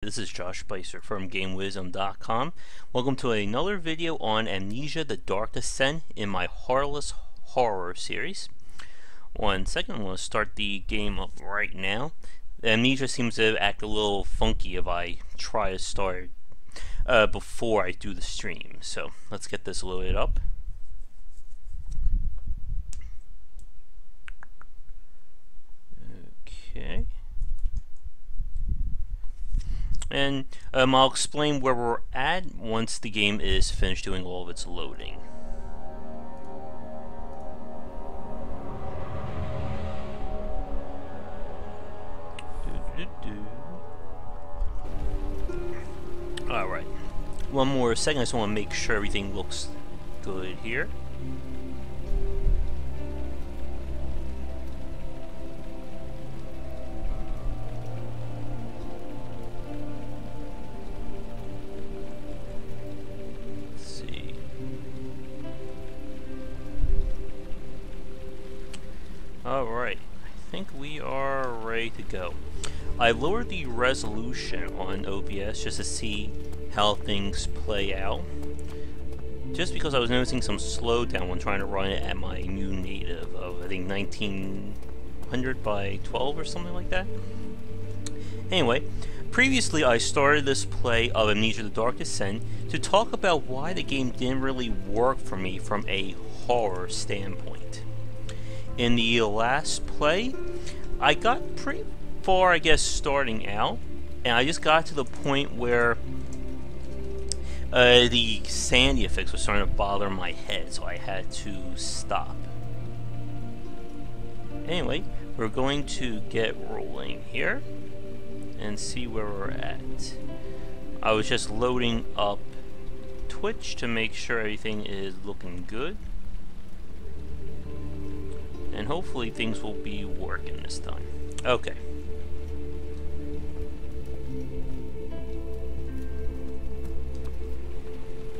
this is Josh Spicer from GameWisdom.com. Welcome to another video on Amnesia: The Dark Descent in my Heartless Horror series. One second, I'm going to start the game up right now. Amnesia seems to act a little funky if I try to start before I do the stream. So let's get this loaded up. Okay. And I'll explain where we're at once the game is finished doing all of its loading. Alright. One more second, I just want to make sure everything looks good here. Alright, I think we are ready to go. I lowered the resolution on OBS just to see how things play out. Just because I was noticing some slowdown when trying to run it at my new native of, I think, 1900 by 12 or something like that. Anyway, previously I started this play of Amnesia: The Dark Descent to talk about why the game didn't really work for me from a horror standpoint. In the last play, I got pretty far, I guess, starting out, and I just got to the point where the sandy effects were starting to bother my head, so I had to stop. Anyway, we're going to get rolling here and see where we're at. I was just loading up Twitch to make sure everything is looking good. And hopefully things will be working this time. Okay.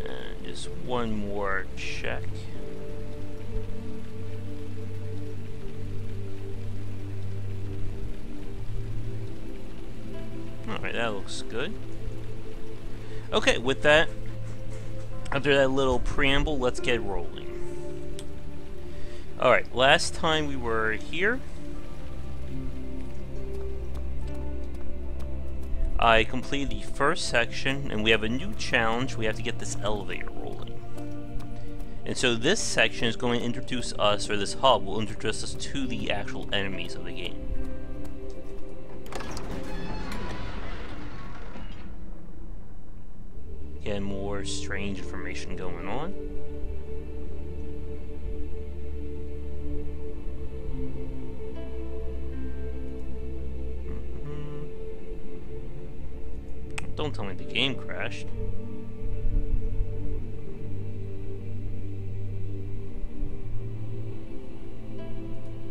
And just one more check. Alright, that looks good. Okay, with that, after that little preamble, let's get rolling. Alright, last time we were here, I completed the first section, and we have a new challenge. We have to get this elevator rolling. And so this section is going to introduce us, or this hub will introduce us to the actual enemies of the game. Again, more strange information going on. Don't tell me the game crashed.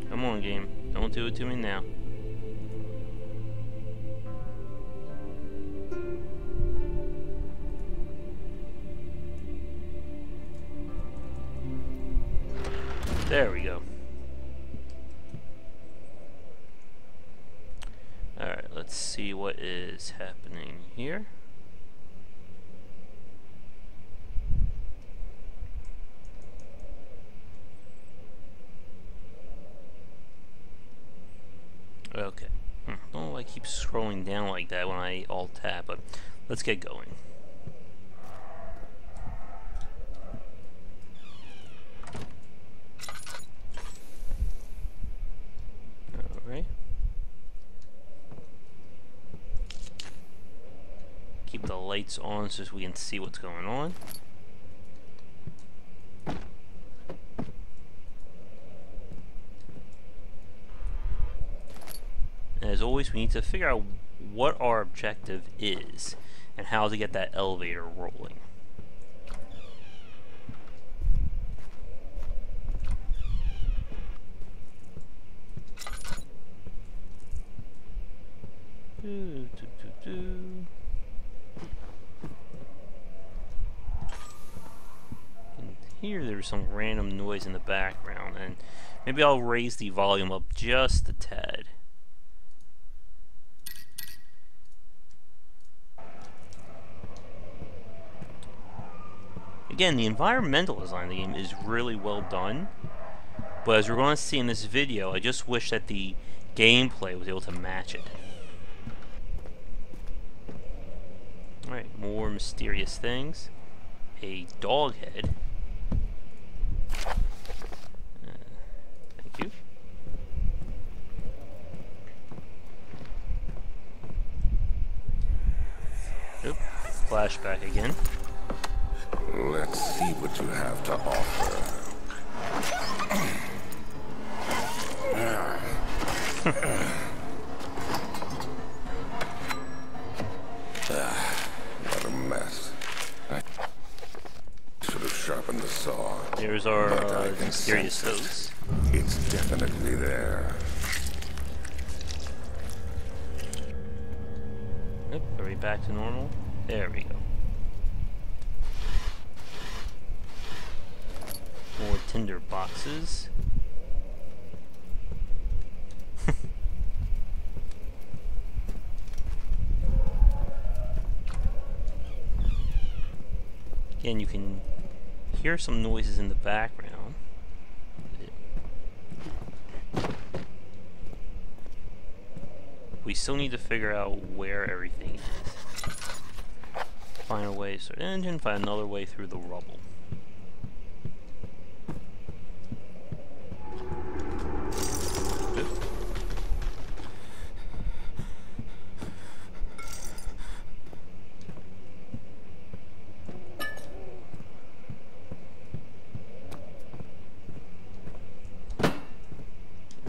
Come on, game. Don't do it to me now. There we go. Alright, let's see what is happening here. Okay. Don't know why I keep scrolling down like that when I alt-tab, but let's get going. Alright. Keep the lights on so we can see what's going on. And as always, we need to figure out what our objective is and how to get that elevator rolling. Here there's some random noise in the background, and maybe I'll raise the volume up just a tad. again, the environmental design of the game is really well done. But as we're going to see in this video, I just wish that the gameplay was able to match it. Alright, more mysterious things. A dog head. Thank you. Oop, flashback again. Let's see what you have to offer. What a mess. I should have sharpened the saw. There's our mysterious hose. It's definitely there. Yep, are we back to normal? There we go. More tinder boxes. Again, you can hear some noises in the background. We still need to figure out where everything is. Find a way to start the engine, find another way through the rubble.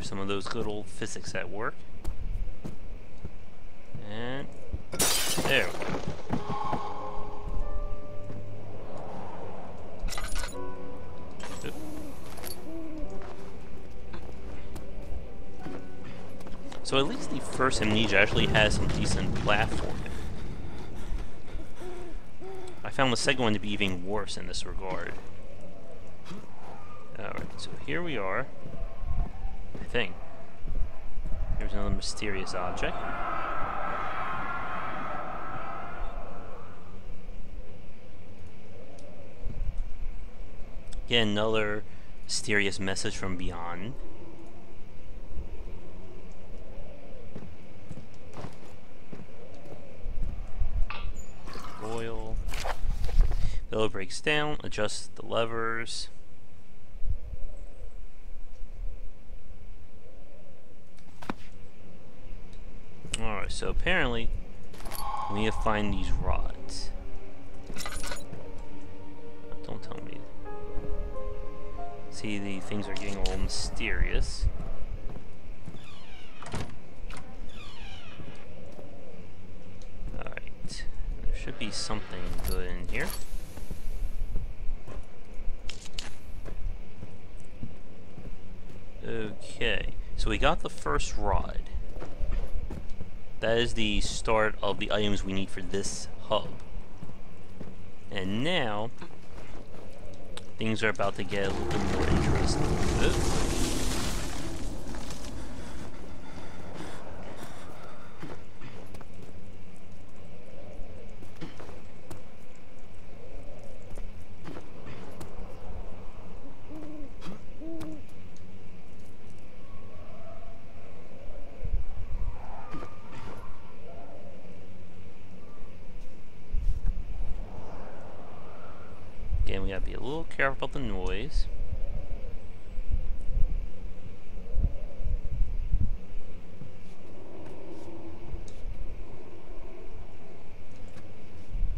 Some of those good old physics at work. And there we go. Oop. So at least the first Amnesia actually has some decent platforming. I found the second one to be even worse in this regard. Alright, so here we are. I think. Here's another mysterious object. Again, another mysterious message from beyond. Oil. The oil breaks down, adjust the levers. Alright, so apparently we need to find these rods. Don't tell me. See, the things are getting all mysterious. Alright, there should be something good in here. Okay, so we got the first rod. That is the start of the items we need for this hub. And now, things are about to get a little bit more interesting. Oops. Again, we gotta be a little careful about the noise.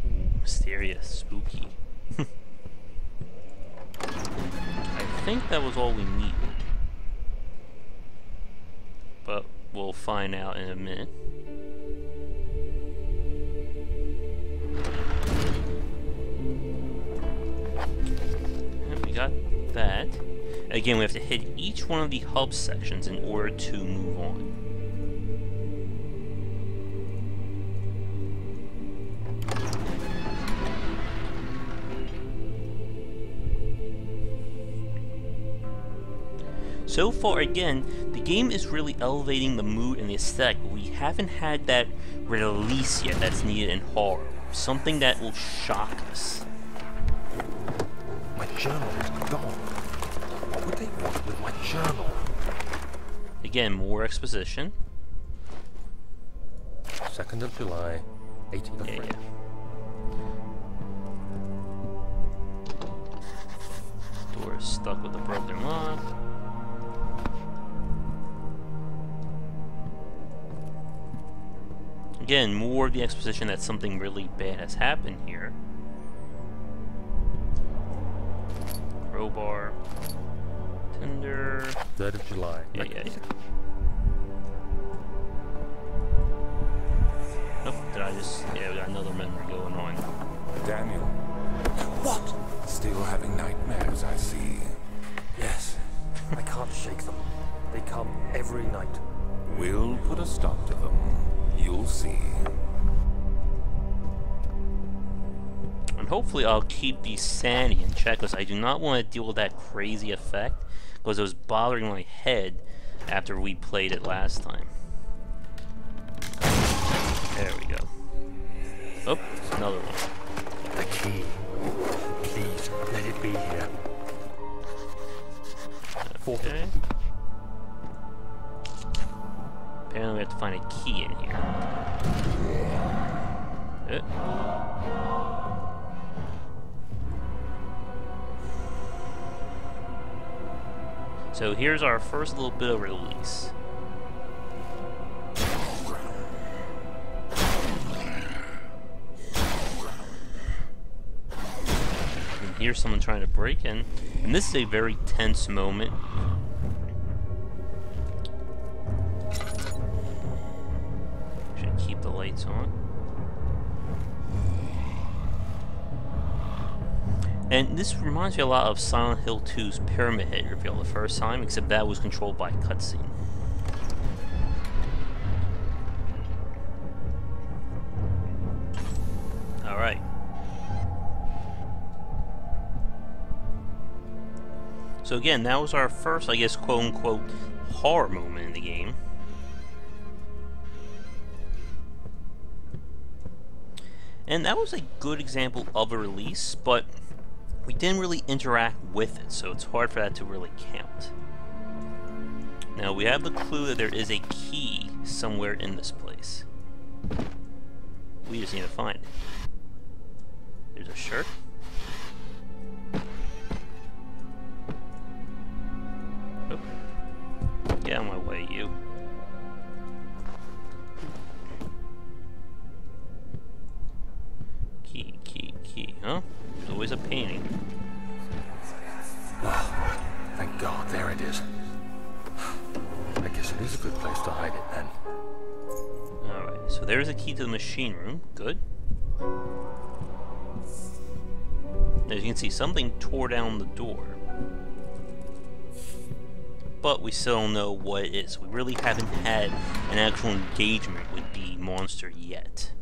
Ooh, mysterious, spooky. I think that was all we needed. But we'll find out in a minute. Got that. Again, we have to hit each one of the hub sections in order to move on. So far, again, the game is really elevating the mood and the aesthetic. We haven't had that release yet that's needed in horror. Something that will shock us. My journal is gone. What would they want with my journal? Again, more exposition. 2nd of July, 1803. Yeah. Door is stuck with a broken lock. Again, more of the exposition that something really bad has happened here. Crowbar. Tinder. 3rd of July. Yeah. Nope, did I just... Yeah, we got another memory going on. Daniel. What? Still having nightmares, I see. Yes. I can't shake them. They come every night. We'll put a stop to them. You'll see. And hopefully I'll keep the sanity in check, because I do not want to deal with that crazy effect, because it was bothering my head after we played it last time. There we go. Oh, another one. The key. Please, let it be here. Okay. Apparently we have to find a key in here. So here's our first little bit of release. And here's someone trying to break in. And this is a very tense moment. Should keep the lights on. And this reminds me a lot of Silent Hill 2's Pyramid Head reveal the first time, except that was controlled by cutscene. Alright. So again, that was our first, I guess, quote-unquote, horror moment in the game. And that was a good example of a release, but we didn't really interact with it, so it's hard for that to really count. Now, we have the clue that there is a key somewhere in this place. We just need to find it. There's a shirt. Oh. Get out of my way, you. Key, huh? There's always a painting. Oh, thank God, there it is. I guess it is a good place to hide it then. Alright, so there's a key to the machine room. Good. As you can see, something tore down the door. But we still don't know what it is. We really haven't had an actual engagement with the monster yet.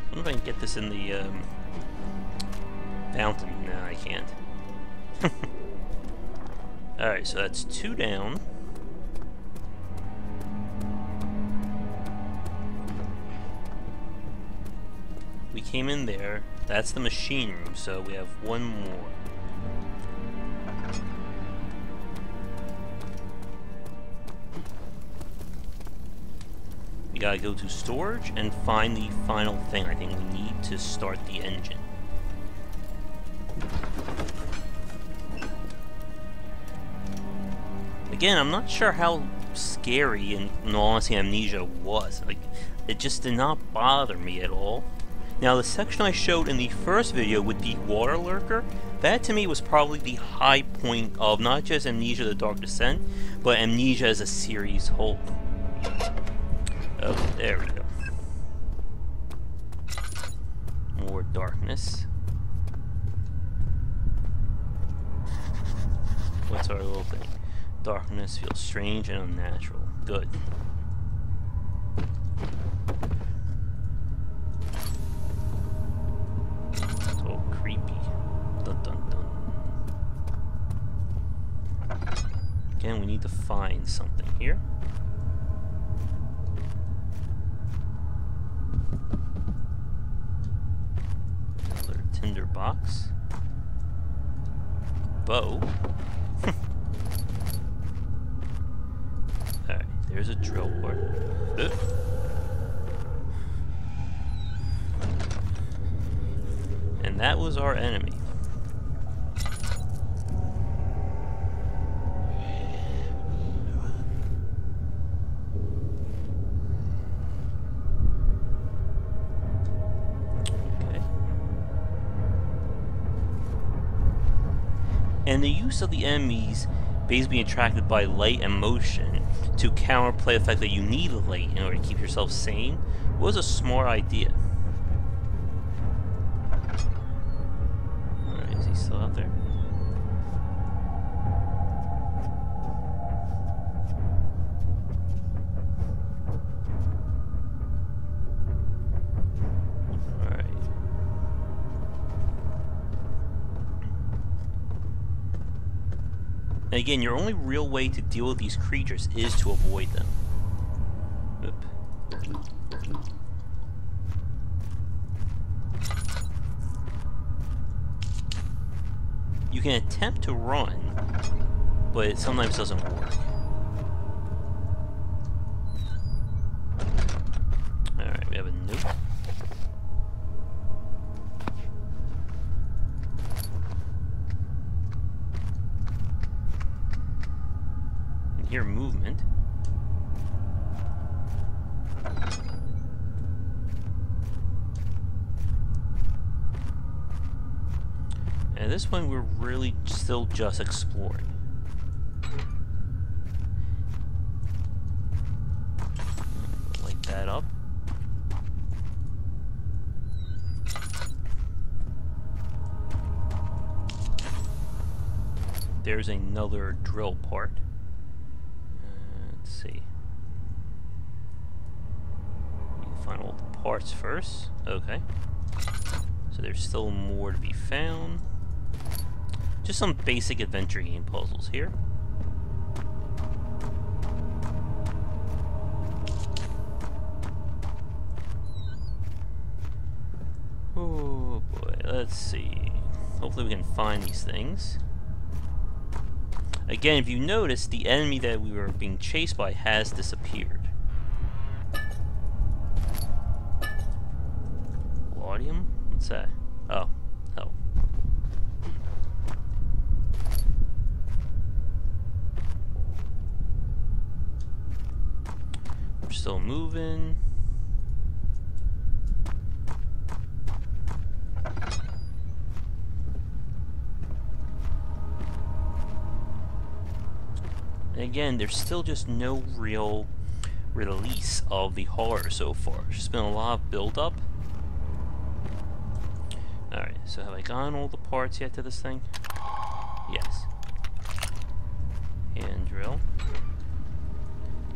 I wonder if I can get this in the fountain. No, I can't. Alright, so that's 2 down. We came in there. That's the machine room, so we have 1 more. We gotta go to storage and find the final thing. I think we need to start the engine. Again, I'm not sure how scary, in all honesty, Amnesia was. Like, it just did not bother me at all. Now, the section I showed in the first video with the water lurker, that to me was probably the high point of not just Amnesia The Dark Descent, but Amnesia as a series whole. Oh, there we go. More darkness. What's our little thing? Darkness feels strange and unnatural. Good. It's all creepy. Dun dun dun. again, we need to find something here. Another tinder box. Bow. Alright, there's a drill part. And that was our enemy. And the use of the enemies basically being attracted by light and motion to counterplay the fact that you need light in order to keep yourself sane was a smart idea. Alright, is he still out there? And again, your only real way to deal with these creatures is to avoid them. Oop. You can attempt to run, but it sometimes doesn't work. Alright, we have a nuke. Hear movement. And this one we're really still just exploring. Light that up. There's another drill part. Let's see. You can find all the parts first. Okay. So there's still more to be found. Just some basic adventure game puzzles here. Oh boy, let's see. Hopefully we can find these things. Again, if you notice, the enemy that we were being chased by has disappeared. Laudium? What's that? Oh. Oh. We're still moving. And again, there's still just no real release of the horror so far. There's just been a lot of build-up. Alright, so have I gotten all the parts yet to this thing? Yes. Hand drill.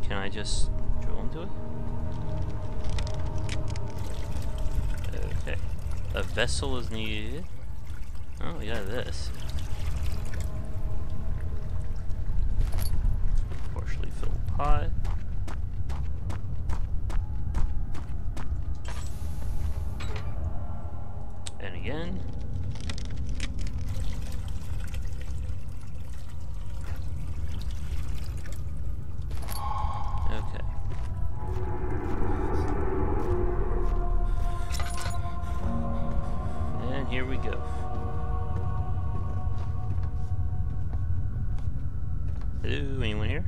Can I just drill into it? Okay. A vessel is needed. Oh, we got this. Partially filled pot. And again. Okay. And here we go. Hello, anyone here?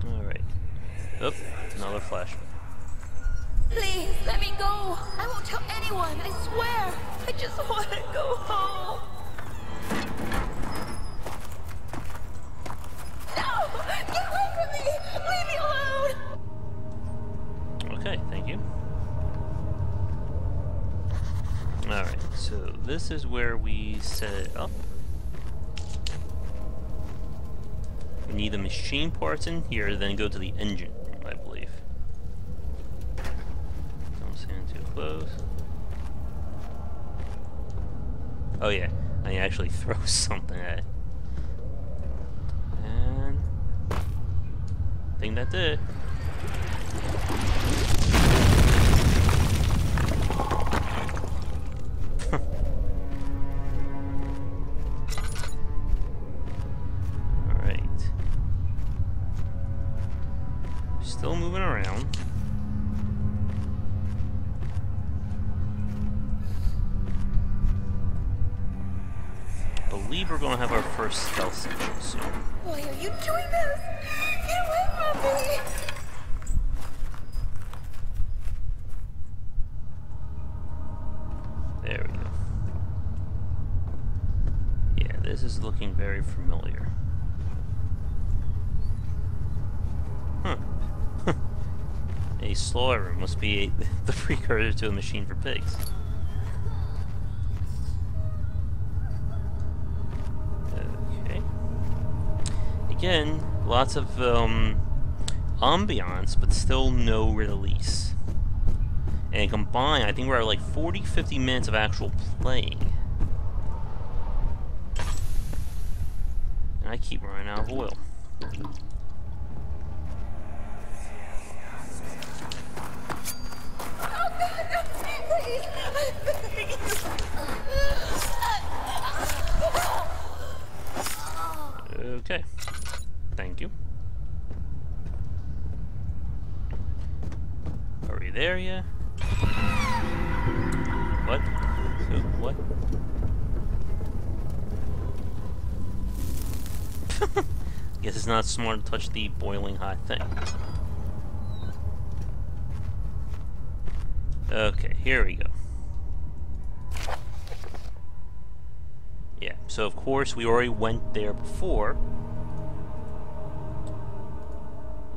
Alright. Oh, another flashback. Please, let me go. I won't tell anyone, I swear. I just want to go home. No! Get away from me! Leave me alone! Okay, thank you. Alright, so this is where we set it up. We need the machine parts in here, then go to the engine room, I believe. Don't stand too close. Oh yeah, I actually throw something at it. And I think that's it. Alright. Still moving around. I believe we're gonna have our first stealth session soon. Why are you doing this? Get away from me! There we go. Yeah, this is looking very familiar. Huh. A slaughter must be the precursor to a machine for pigs. Okay. Again, lots of ambiance, but still no release. And combined, I think we're at like 40-50 minutes of actual playing. And I keep running out of oil. Okay. Thank you. Are we there yet? What? Who? What? Guess it's not smart to touch the boiling hot thing. Okay, here we go. Yeah, so of course we already went there before.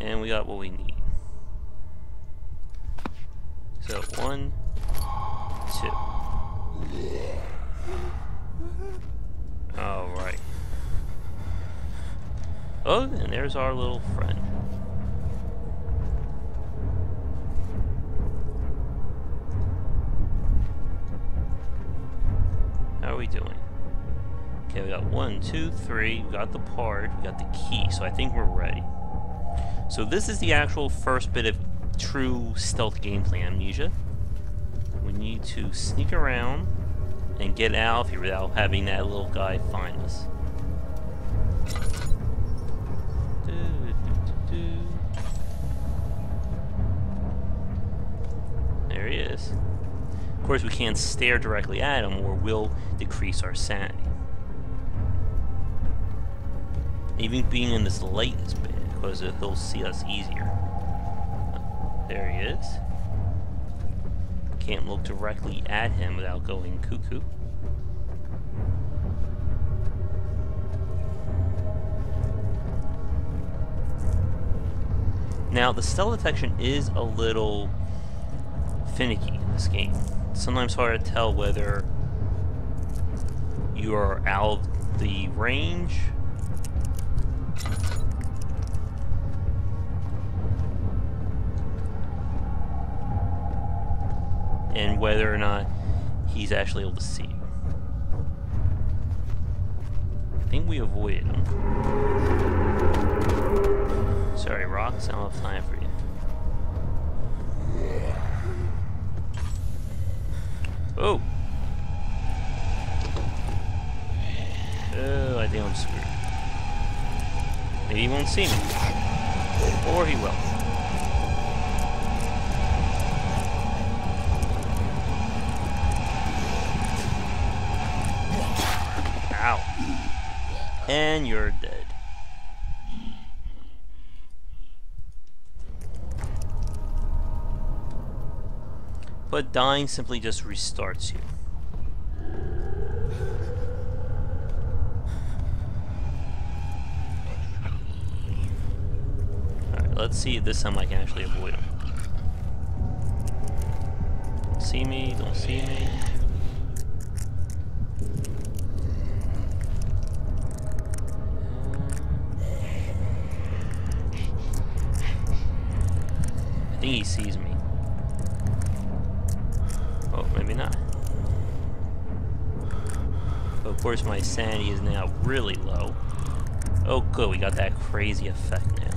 And we got what we need. So, 1, 2. Alright. Oh, and there's our little friend. How are we doing? Okay, we got 1, 2, 3. We got the part. We got the key. So I think we're ready. So this is the actual first bit of true stealth gameplay, Amnesia. We need to sneak around and get out of here without having that little guy find us. There he is. Of course, we can't stare directly at him or we'll decrease our sanity. Even being in this light is bad because they'll see us easier. There he is. Can't look directly at him without going cuckoo. Now, the stealth detection is a little finicky in this game. It's sometimes hard to tell whether you are out of the range and whether or not he's actually able to see you. I think we avoided him. Sorry, Rocks, I don't have time for you. Oh! Oh, I think I'm screwed. Maybe he won't see me. Or he will. Ow. And you're dead. But dying simply just restarts you. Alright, let's see if this time I can actually avoid him. Don't see me, don't see me. I think he sees me. Oh, maybe not. Of course, my sanity is now really low. Oh, good, we got that crazy effect now.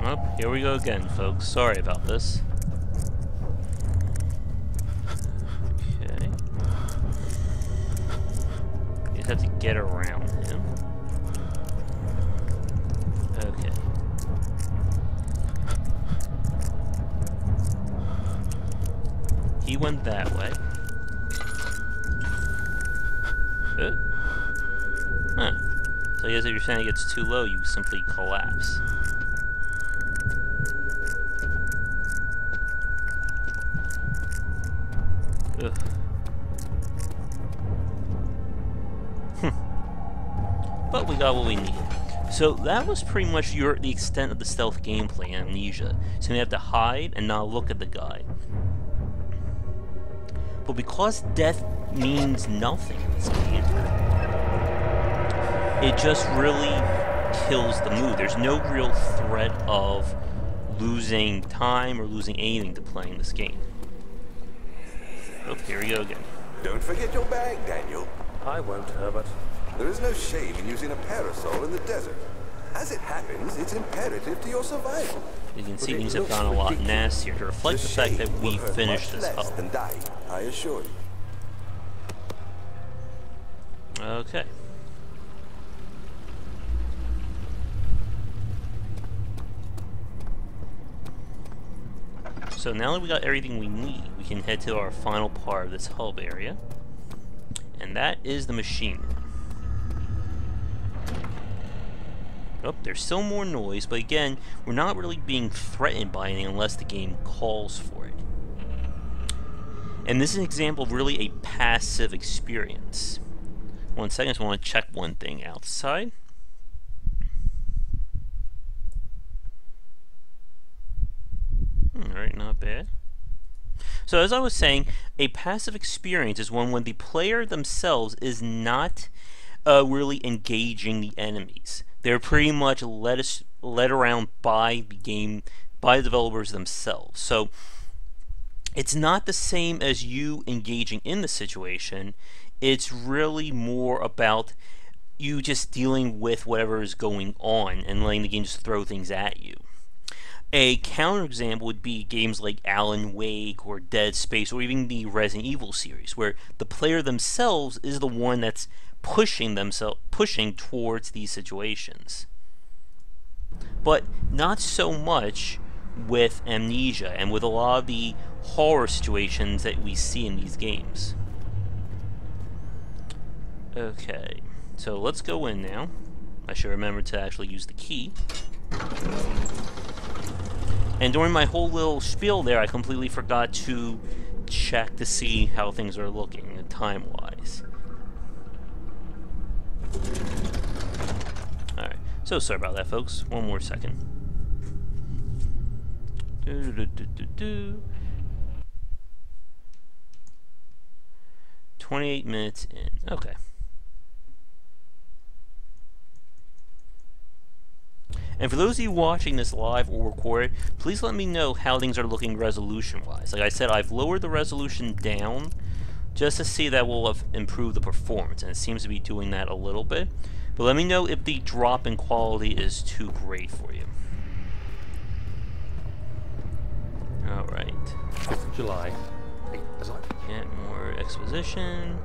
Oh, here we go again, folks. Sorry about this. Okay. You just have to get around him. Okay. He went that way. Huh. So I guess if your sanity gets too low, you simply collapse. Ugh. But we got what we needed. So that was pretty much the extent of the stealth gameplay in Amnesia. So you have to hide and not look at the guy. But because death means nothing in this game, it just really kills the mood. There's no real threat of losing time or losing anything to playing this game. Oh, here we go again. Don't forget your bag, Daniel. I won't, Herbert. There is no shame in using a parasol in the desert. As it happens, it's imperative to your survival. You can see things have gone a lot nastier to reflect the fact that we finished this less up. than dying, I assure you. Okay. So now that we got everything we need, we can head to our final part of this hub area. And that is the machine room. Oh, there's still more noise, but again, we're not really being threatened by anything unless the game calls for it. And this is an example of really a passive experience. 1 second, I just want to check one thing outside. Alright, not bad. So as I was saying, a passive experience is one when the player themselves is not really engaging the enemies. They're pretty much led around by the game, by the developers themselves. So it's not the same as you engaging in the situation. It's really more about you just dealing with whatever is going on and letting the game just throw things at you. A counterexample would be games like Alan Wake or Dead Space or even the Resident Evil series, where the player themselves is the one that's pushing towards these situations. But not so much with Amnesia and with a lot of the horror situations that we see in these games. Okay, so let's go in now. I should remember to actually use the key. And during my whole little spiel there, I completely forgot to check to see how things are looking time-wise. Alright, so sorry about that, folks. One more second. 28 minutes in. Okay. And for those of you watching this live or recorded, please let me know how things are looking resolution-wise. Like I said, I've lowered the resolution down just to see that will have improved the performance, and it seems to be doing that a little bit. But let me know if the drop in quality is too great for you. Alright. 5th of July. Get more exposition.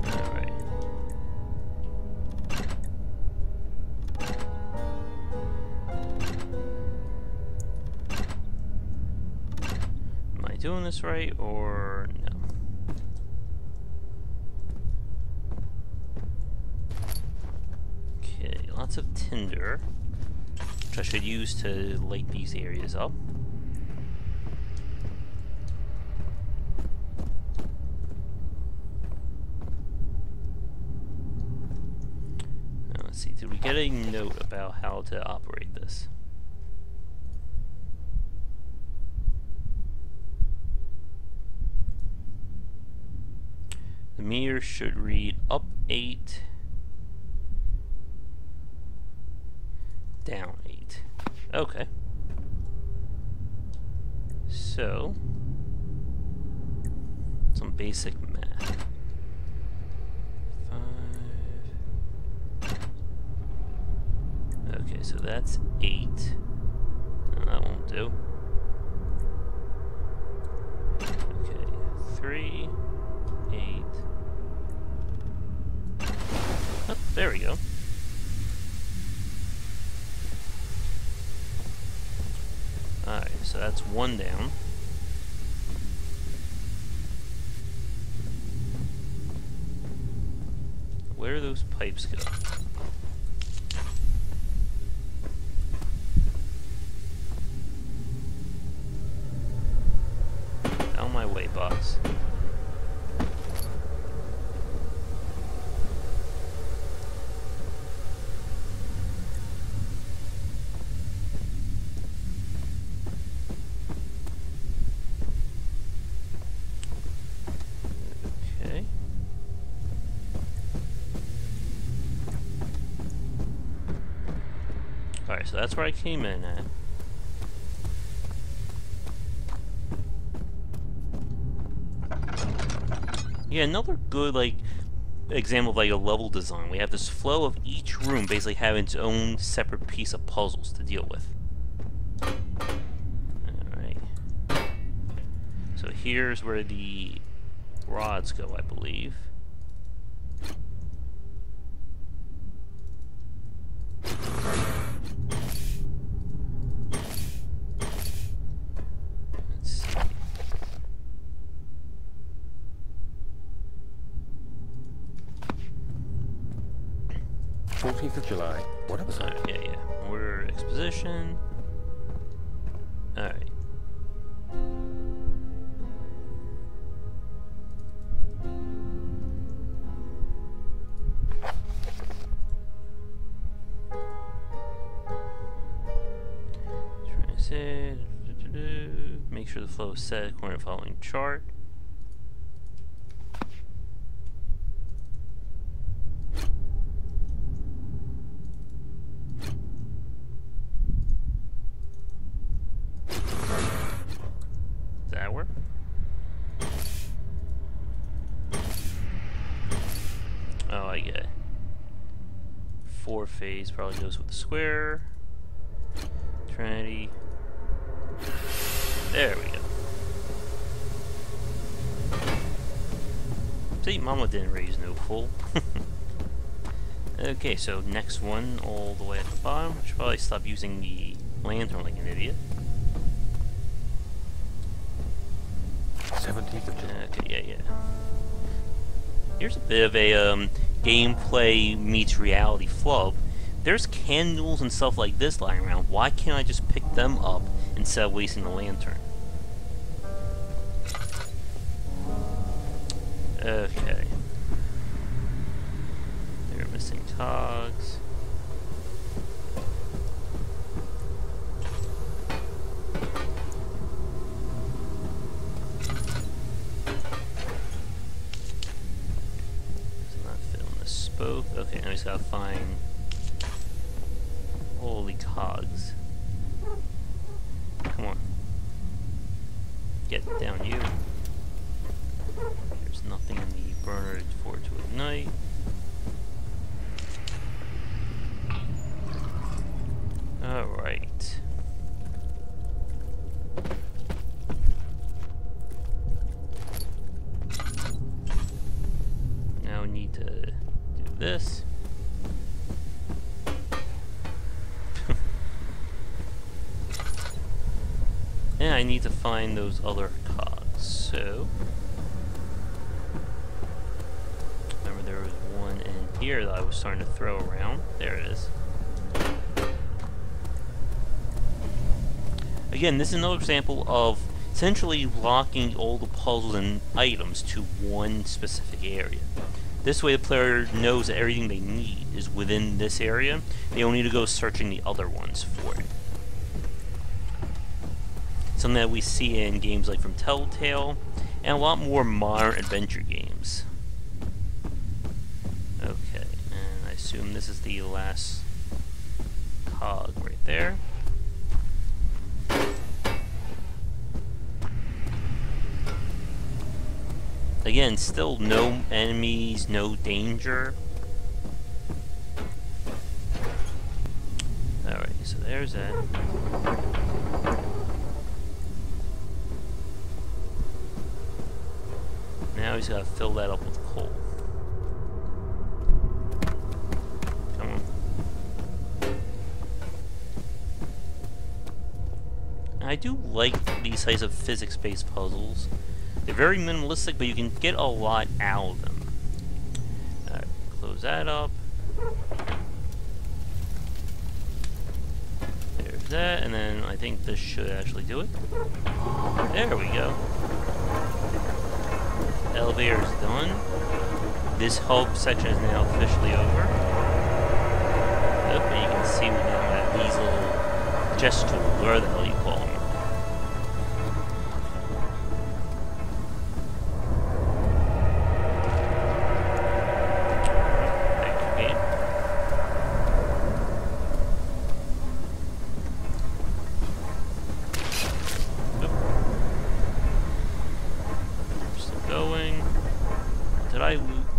Alright. Am I doing this right or no? Okay, lots of tinder, which I should use to light these areas up. Now, let's see, did we get a note about how to operate this? The meter should read up 8, down 8. Okay. So, some basic math. 5. Okay, so that's 8. No, that won't do. Okay, 3, 8. Oh, there we go. Alright, so that's 1 down. Where do those pipes go? Out of my way, boss. Okay. Alright, so that's where I came in at. Yeah, another good, like, example of, like, a level design. We have this flow of each room basically having its own separate piece of puzzles to deal with. Alright. So here's where the rods go, I believe. Let's see. 14th of July. What episode? Yeah. Order exposition. Alright. Transit. Make sure the flow is set according to the following chart. Does that work? Oh, I get it. 4 phase probably goes with the square. Trinity. There we go. See, Mama didn't raise no fool. Okay, so next one all the way at the bottom. I should probably stop using the lantern like an idiot. 17th of July. Okay, yeah. Here's a bit of a gameplay meets reality flub. There's candles and stuff like this lying around. Why can't I just pick them up instead of wasting the lantern? Okay. They're missing cogs. It's not filling the spoke. Okay, now we just gotta find. Holy cogs. Come on. Get down, you. There's nothing in the burner for it to ignite. Alright. Now we need to do this. And I need to find those other cogs, so... Remember there was one in here that I was starting to throw around. There it is. Again, this is another example of essentially locking all the puzzles and items to one specific area. This way the player knows that everything they need is within this area. They don't need to go searching the other ones for it. Something that we see in games like from Telltale, and a lot more modern adventure games. Okay, and I assume this is the last cog right there. Again, still no enemies, no danger. Alright, so there's that. Now he's gotta fill that up with coal. Come on. I do like these types of physics-based puzzles. They're very minimalistic, but you can get a lot out of them. Alright, close that up. There's that, and then I think this should actually do it. There we go. Elevator is done. This hub section is now officially over. Yep, and you can see we now have these little gestures, whatever the hell you call them.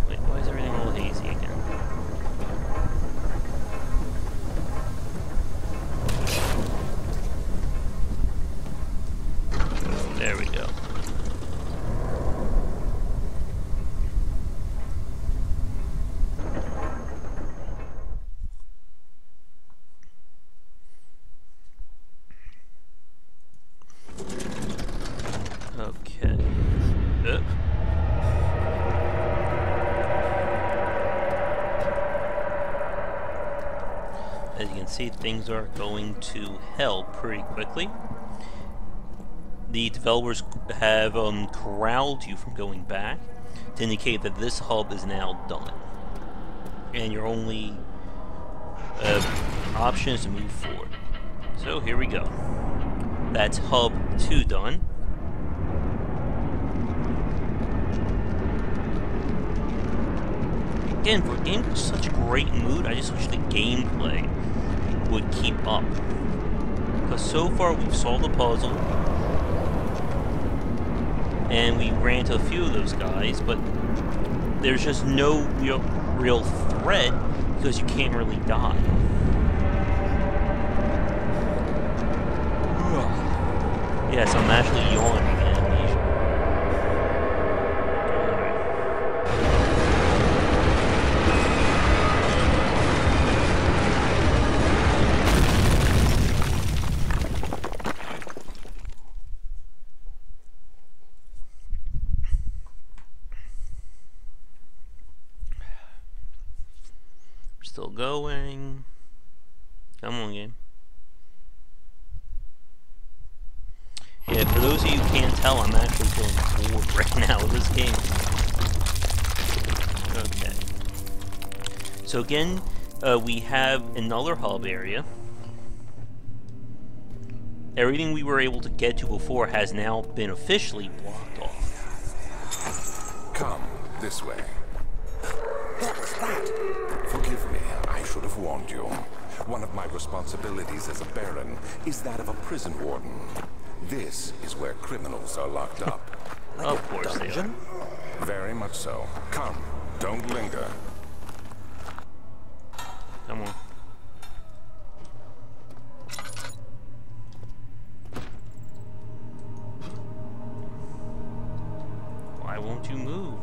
Wait, why is everything all hazy again? There we go. Okay. As you can see, things are going to hell pretty quickly. The developers have corralled you from going back to indicate that this hub is now done. And your only option is to move forward. So here we go. That's hub 2 done. Again, for a game with such a great mood, I just wish the gameplay would keep up. Because so far we've solved the puzzle, and we ran into a few of those guys, but there's just no real threat because you can't really die. Yes, I'm actually yawning in Amnesia. Still going. Come on, game. Yeah, for those of you who can't tell, I'm actually feeling bored right now with this game. Okay. So again, we have another hub area. Everything we were able to get to before has now been officially blocked off. Come this way. What was that? Forgive me, I should have warned you. One of my responsibilities as a Baron is that of a prison warden. This is where criminals are locked up. Like of course they are. Very much so. Come, don't linger. Come on. Why won't you move?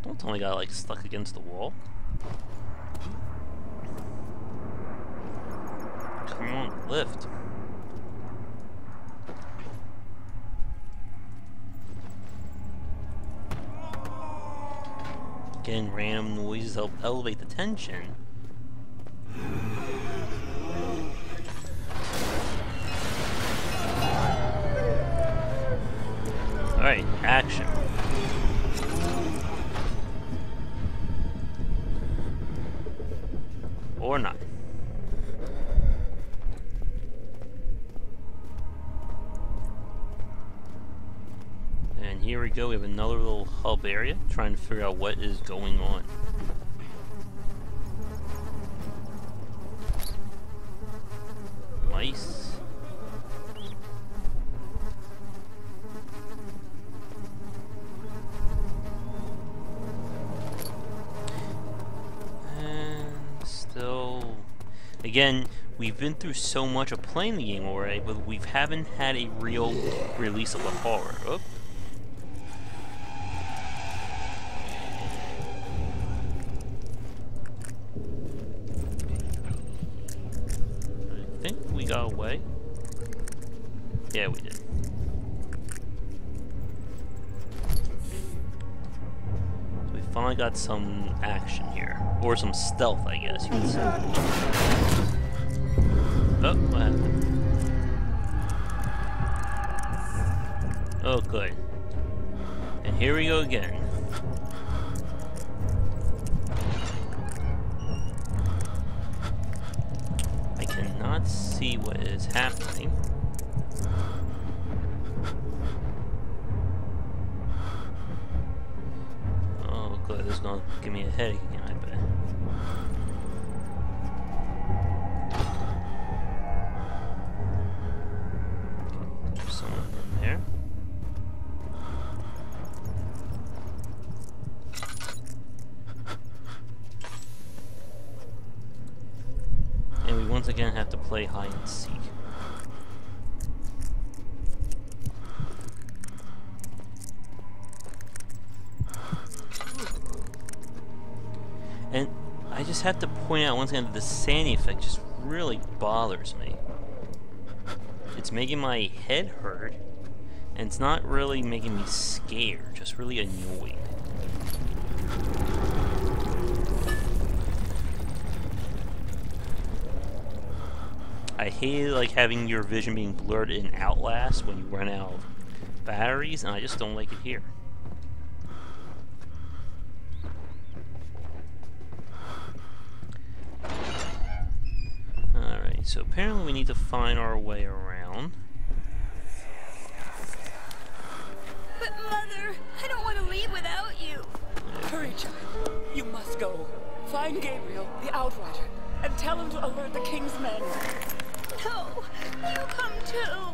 Don't tell me I got like stuck against the wall. Come on, lift. Again, random noises help elevate the tension. Alright, action. Or not. And here we go, we have another little hub area, trying to figure out what is going on. Mice. Again, we've been through so much of playing the game already, but we haven't had a real release of the horror. Oh. I think we got away. Yeah, we did. We finally got some action here. Or some stealth, I guess you could say. Oh, what happened? Oh, good. And here we go again. I cannot see what is happening. Oh, good. This is going to give me a headache again, I bet. There's someone in there. And we once again have to play hide and seek. And I just have to point out once again that the sandy effect just really bothers me. It's making my head hurt, and it's not really making me scared, just really annoyed. I hate like having your vision being blurred in Outlast when you run out of batteries, and I just don't like it here. Alright, so apparently we need to find our way around. But Mother, I don't want to leave without you. Hurry, child. You must go. Find Gabriel, the Outrider, and tell him to alert the King's men. No, you come too.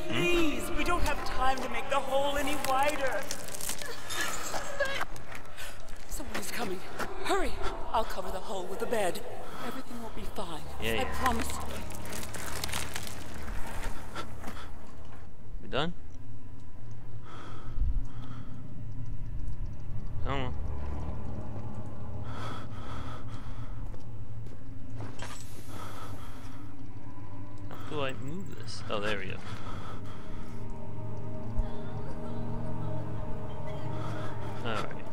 Please, we don't have time to make the hole any wider. Someone is coming. Hurry! I'll cover the hole with the bed. Everything will be fine. Yeah. I promise. We done? Come on. How do I move this? Oh, there we go. Alright.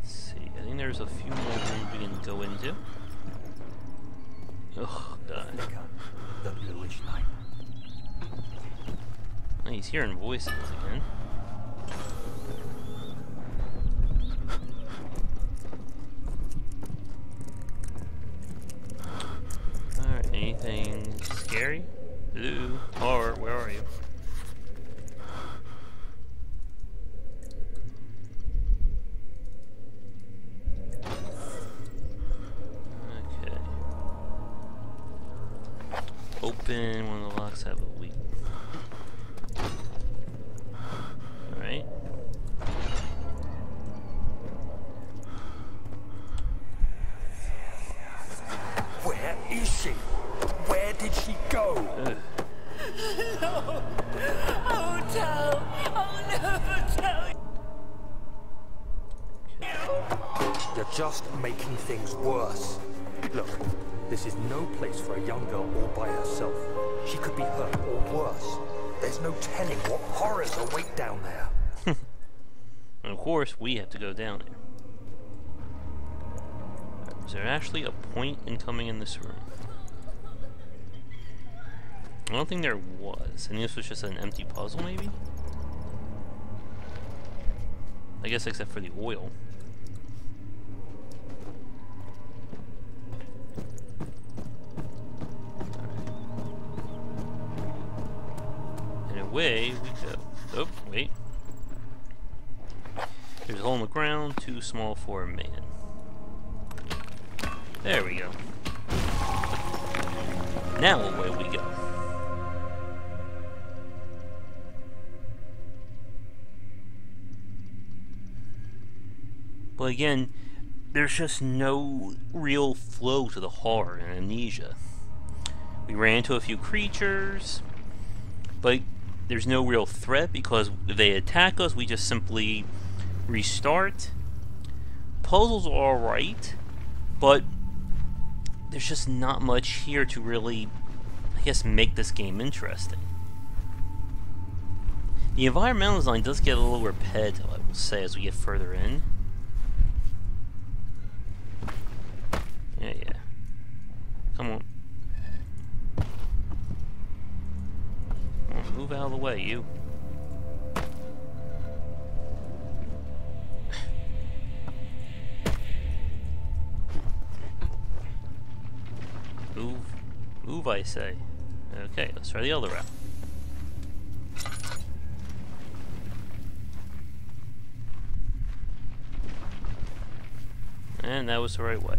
Let's see. I think there's a few more rooms we can go into. Oh, God. The bluish light. Oh, he's hearing voices again. Alright, anything scary? Ooh, horror, where are you? Okay. Open one of the locks have a weak. Alright. Where is she? Where did she go? No! Oh, tell! I'll never tell you! You're just making things worse. Look, this is no place for a young girl all by herself. She could be hurt or worse. There's no telling what horrors await down there. And of course, we have to go down there. Is there actually a point in coming in this room? I don't think there was. I think this was just an empty puzzle, maybe? I guess except for the oil. And away we go. Oh, wait. There's a hole in the ground, too small for a man. There we go. Now away we go. But again, there's just no real flow to the horror in Amnesia. We ran into a few creatures, but there's no real threat because if they attack us, we just simply restart. Puzzles are alright, but there's just not much here to really, I guess, make this game interesting. The environmental design does get a little repetitive, I will say, as we get further in. Yeah. Come on. Come on, move out of the way, you. Move. Move, I say. Okay, let's try the other route. And that was the right way.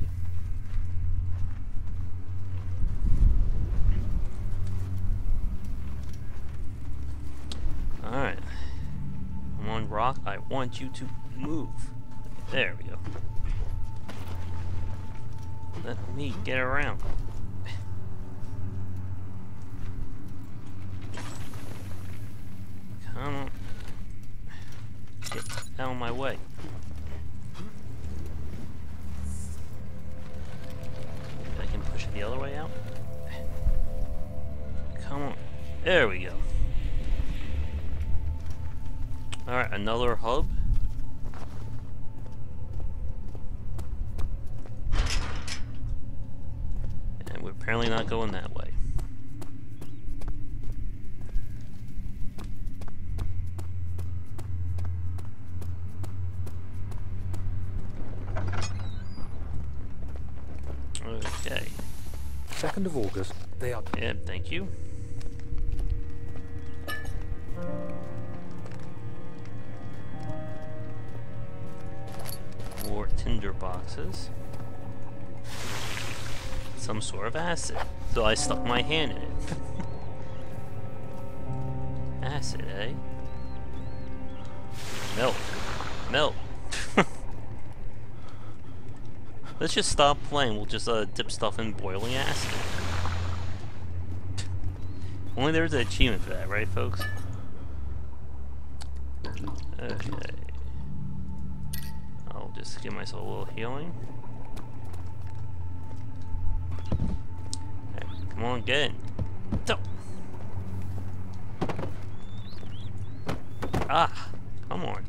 Alright. Come on, Rock. I want you to move. There we go. Let me get around. Come on. Get out of my way. I can push it the other way out. Come on. There we go. Alright, another hub. And we're apparently not going that way. Okay. 2nd of August, they are... Yeah, thank you. More tinder boxes. Some sort of acid. So I stuck my hand in it. Acid, eh? Milk. Milk. Let's just stop playing. We'll just dip stuff in boiling acid. Only there's an achievement for that, right, folks? Okay. I'll just give myself a little healing. Okay, come on, get in. So. Ah, come on.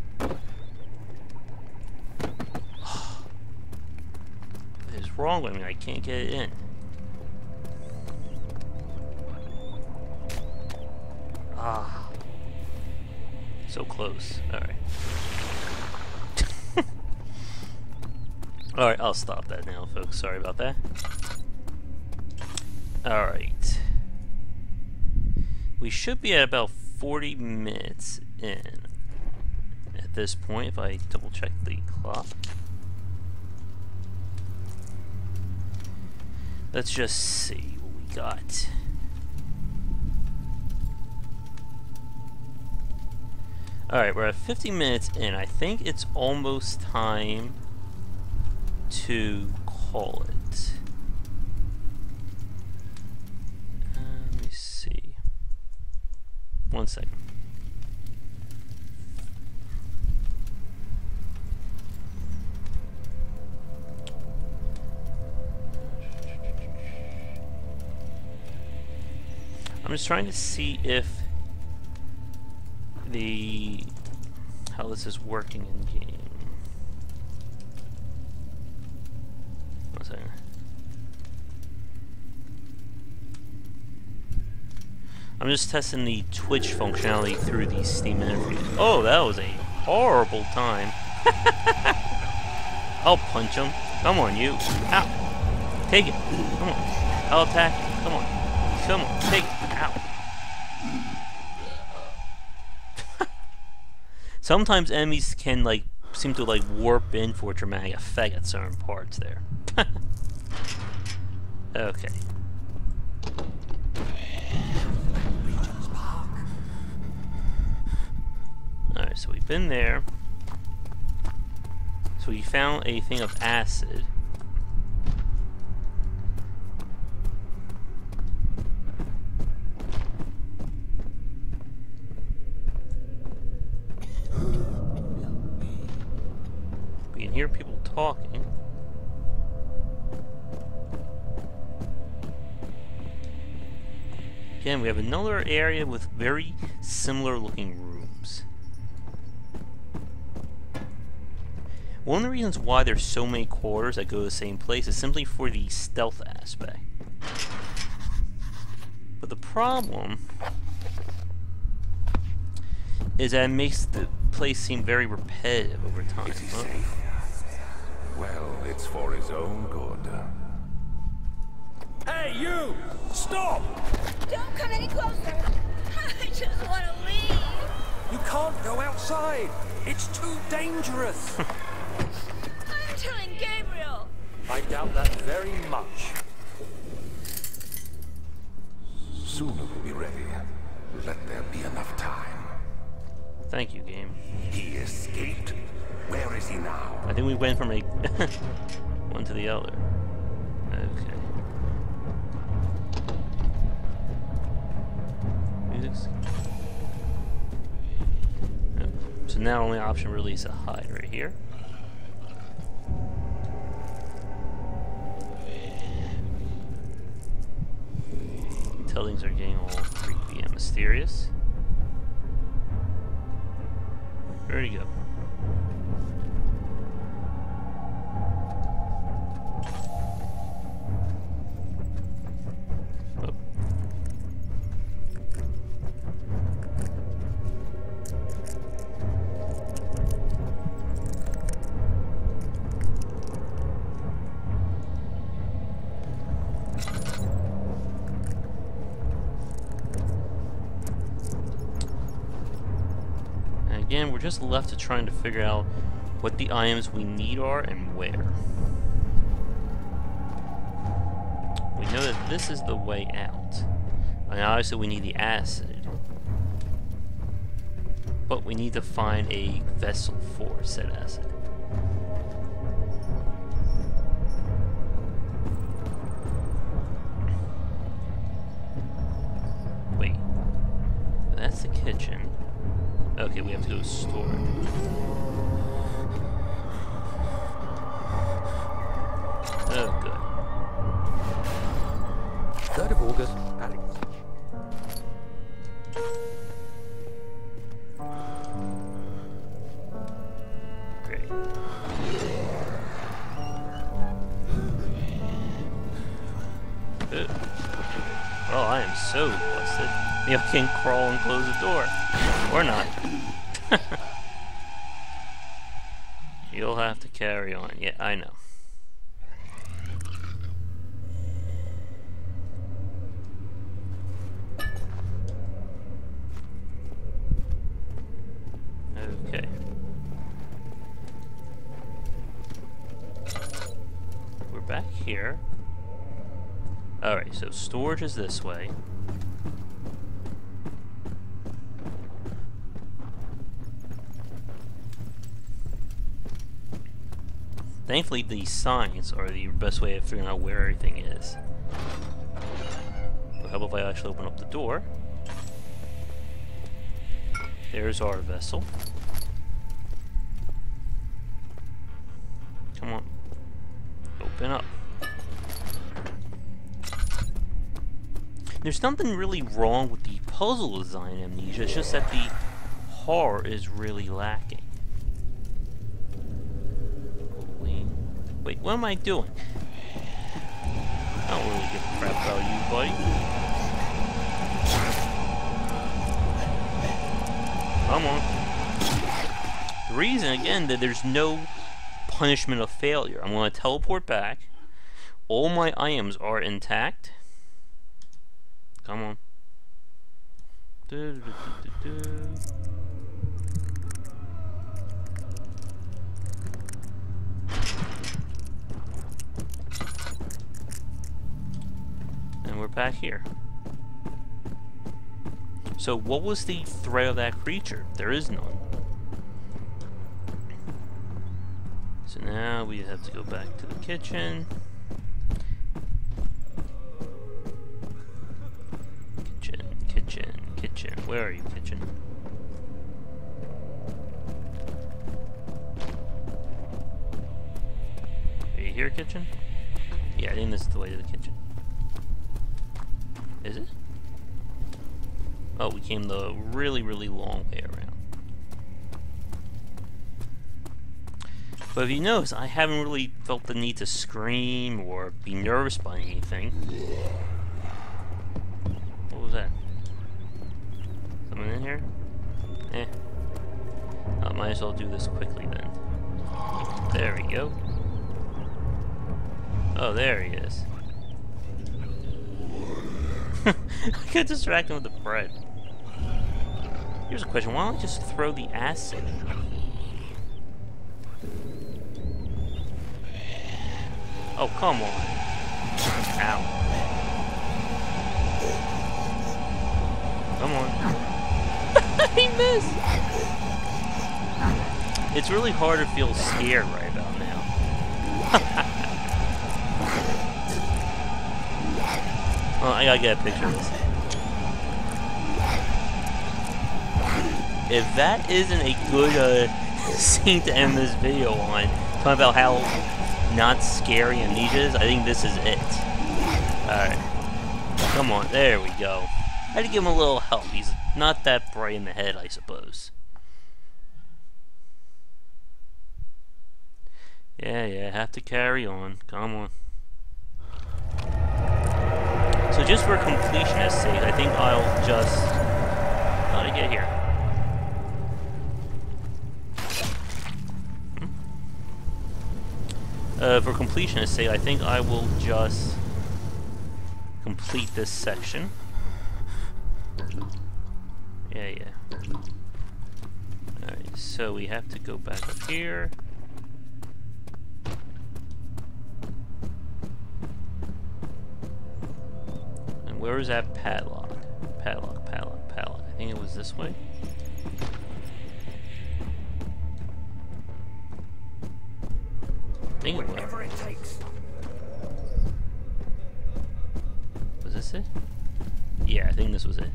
What is wrong with me? I can't get it in. Ah. So close. Alright. Alright, I'll stop that now, folks. Sorry about that. Alright. We should be at about 40 minutes in at this point, if I double check the clock. Let's just see what we got. Alright, we're at 50 minutes in. I think it's almost time to call it. Let me see. 1 second. I'm just trying to see if how this is working in game. 1 second. I'm just testing the Twitch functionality through the Steam interface. Oh, that was a horrible time. I'll punch him. Come on, you. Ow. Take it. Come on. I'll attack you. Come on. Come on. Take it. Ow. Sometimes enemies can, like, seem to, like, warp in for dramatic effect at certain parts there. Okay. Alright, so we've been there. As So we found a thing of acid. We can hear people talking. Again, we have another area with very similar looking rooms. One of the reasons why there's so many corridors that go to the same place is simply for the stealth aspect. But the problem is that it makes the place seem very repetitive over time. Is he safe? Well, it's for his own good. Hey, you! Stop! Don't come any closer. I just want to leave. You can't go outside. It's too dangerous. I'm telling Gabriel. I doubt that very much. Soon it will be ready. Let there be enough time. Thank you, game. He escaped? Where is he now? I think we went from a one to the other. Okay. Music's... Oh. So now only option really is to hide right here. Until things are getting all creepy and mysterious. Where'd he go? Again, we're just left to trying to figure out what the items we need are and where. We know that this is the way out. And obviously we need the acid. But we need to find a vessel for said acid. Wait. That's the kitchen. Okay, we have to go to storage. Oh, good. 3rd of August, Alex. Great. Oh, I am so busted. Maybe I can crawl and close the door. Or not. You'll have to carry on. Yeah, I know. Okay. We're back here. Alright, so storage is this way. Thankfully, these signs are the best way of figuring out where everything is. But how about if I actually open up the door? There's our vessel. Come on. Open up. There's nothing really wrong with the puzzle design, Amnesia. It's just that the horror is really lacking. Wait, what am I doing? I don't really give a crap about you, buddy. Come on. The reason, again, that there's no punishment of failure. I'm going to teleport back. All my items are intact. Come on. And we're back here. So what was the threat of that creature? There is none. So Now we have to go back to the kitchen. Kitchen. Where are you, kitchen? Are you here, kitchen? Yeah, I think this is the way to the kitchen. Is it? Oh, we came the really, really long way around. But if you notice, I haven't really felt the need to scream or be nervous by anything. What was that? Someone in here? Eh. I might as well do this quickly then. There we go. Oh, there he is. I got distracted with the bread. Here's a question. Why don't I just throw the acid? Oh, come on. Ow. Come on. He missed! It's really hard to feel scared right about now. Oh, I gotta get a picture of this. If that isn't a good scene to end this video on, talking about how not scary Amnesia is, I think this is it. Alright. Come on, there we go. I had to give him a little help. He's not that bright in the head, I suppose. Yeah, have to carry on. Come on. So just for completionist sake, I think I'll just... How did I get here? For completionist sake, I think I will just complete this section. Yeah. Alright, so we have to go back up here. And where is that padlock? Padlock. I think it was this way. Whatever it takes. Was this it? Yeah, I think this was it.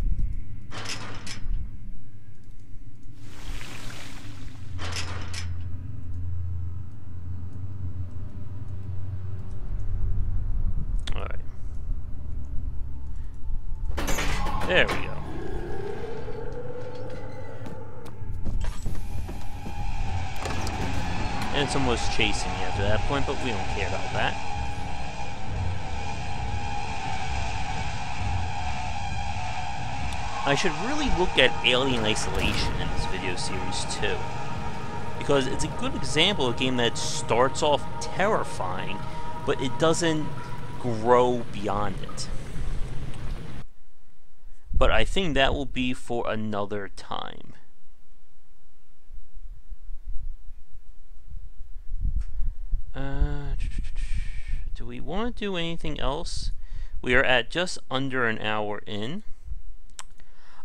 Alright. There we go. And someone was chasing me after that point, but we don't care about that. I should really look at Alien Isolation in this video series too, because it's a good example of a game that starts off terrifying, but it doesn't grow beyond it. But I think that will be for another time. Do we want to do anything else? We are at just under an hour in.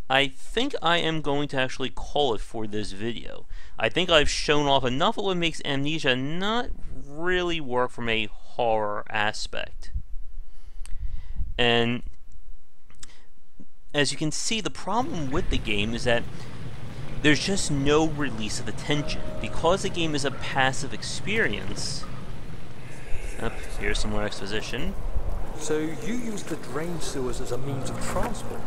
I think I am going to actually call it for this video. I think I've shown off enough of what makes Amnesia not really work from a horror aspect. And as you can see, the problem with the game is that there's just no release of the tension. Because the game is a passive experience. Here's some more exposition. So you used the drain sewers as a means of transport?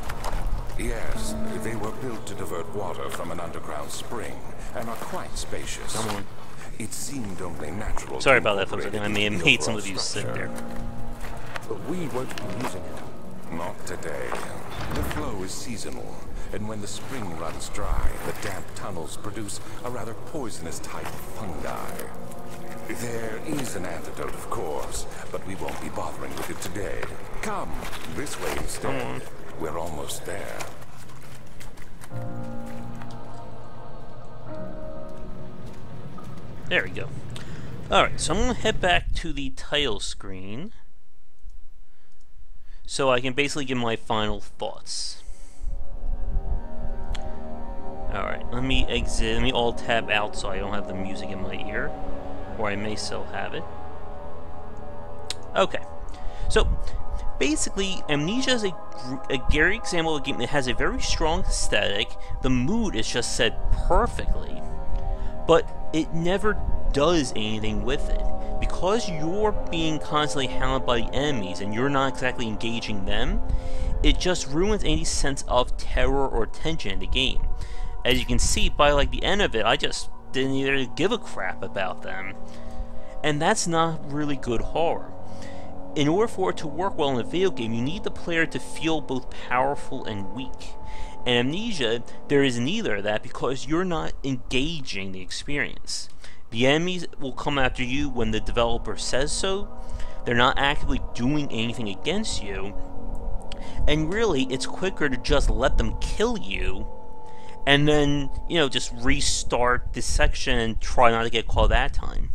Yes, they were built to divert water from an underground spring and are quite spacious. Come on. It seemed only natural. Sorry about that, folks. I think I may have made some of you sit there. But we won't be using it. Not today. The flow is seasonal, and when the spring runs dry, the damp tunnels produce a rather poisonous type of fungi. There is an antidote, of course, but we won't be bothering with it today. Come, this way instead. We're almost there. There we go. Alright, so I'm going to head back to the title screen so I can basically give my final thoughts. Alright, let me exit. Let me alt tab out so I don't have the music in my ear. or I may still have it. Okay, so basically, Amnesia is a great example of a game that has a very strong aesthetic. The mood is just set perfectly, but it never does anything with it. Because you're being constantly hounded by the enemies and you're not exactly engaging them, it just ruins any sense of terror or tension in the game. As you can see, by like the end of it, I just didn't even give a crap about them. And that's not really good horror. In order for it to work well in a video game, you need the player to feel both powerful and weak. In Amnesia, there is neither of that because you're not engaging the experience. The enemies will come after you when the developer says so. They're not actively doing anything against you. And really, it's quicker to just let them kill you and then, just restart this section and try not to get caught that time.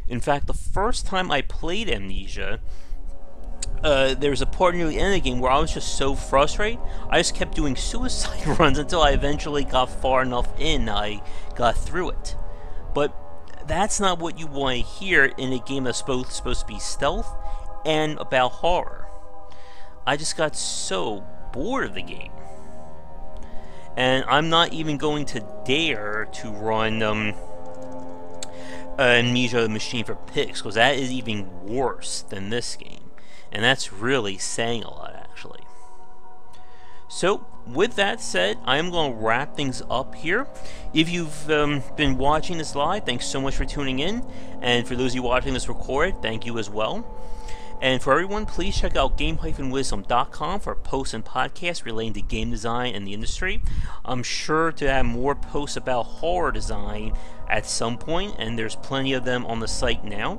In fact, the first time I played Amnesia, there was a part near the end of the game where I was just so frustrated, I just kept doing suicide runs until I eventually got far enough in, I got through it. But that's not what you want to hear in a game that's both supposed to be stealth and about horror. I just got so bored of the game. And I'm not even going to dare to run Amnesia Machine for Pigs, because that is even worse than this game. And that's really saying a lot, actually. So, with that said, I am going to wrap things up here. If you've been watching this live, thanks so much for tuning in. And for those of you watching this recorded, thank you as well. And for everyone, please check out game-wisdom.com for posts and podcasts relating to game design and the industry. I'm sure to have more posts about horror design at some point, and there's plenty of them on the site now.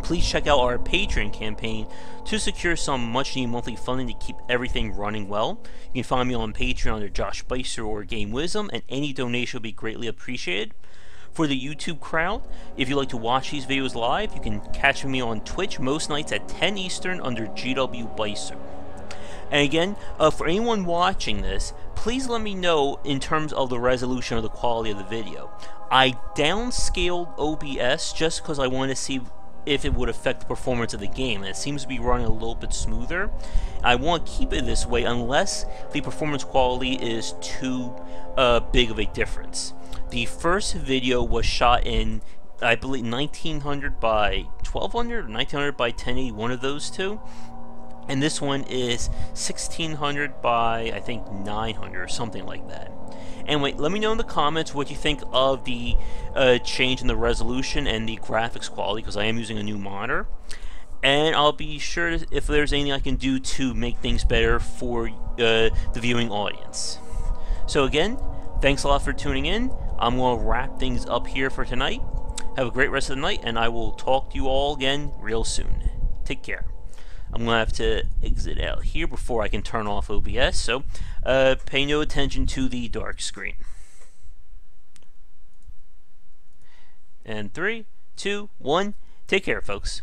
Please check out our Patreon campaign to secure some much-needed monthly funding to keep everything running well. You can find me on Patreon under Josh Beiser or Game Wisdom, and any donation will be greatly appreciated. For the YouTube crowd, if you like to watch these videos live, you can catch me on Twitch most nights at 10 Eastern under GW Beiser. And again, for anyone watching this, please let me know in terms of the resolution or the quality of the video. I downscaled OBS just because I wanted to see if it would affect the performance of the game, and it seems to be running a little bit smoother. I want to keep it this way unless the performance quality is too big of a difference. The first video was shot in, I believe, 1900 by 1200 or 1900 by 1080, one of those two. And this one is 1600 by, I think, 900 or something like that. Anyway, let me know in the comments what you think of the change in the resolution and the graphics quality, because I am using a new monitor. And I'll be sure if there's anything I can do to make things better for the viewing audience. So again, thanks a lot for tuning in. I'm going to wrap things up here for tonight. Have a great rest of the night, and I will talk to you all again real soon. Take care. I'm going to have to exit out here before I can turn off OBS, so pay no attention to the dark screen. And 3, 2, 1, take care, folks.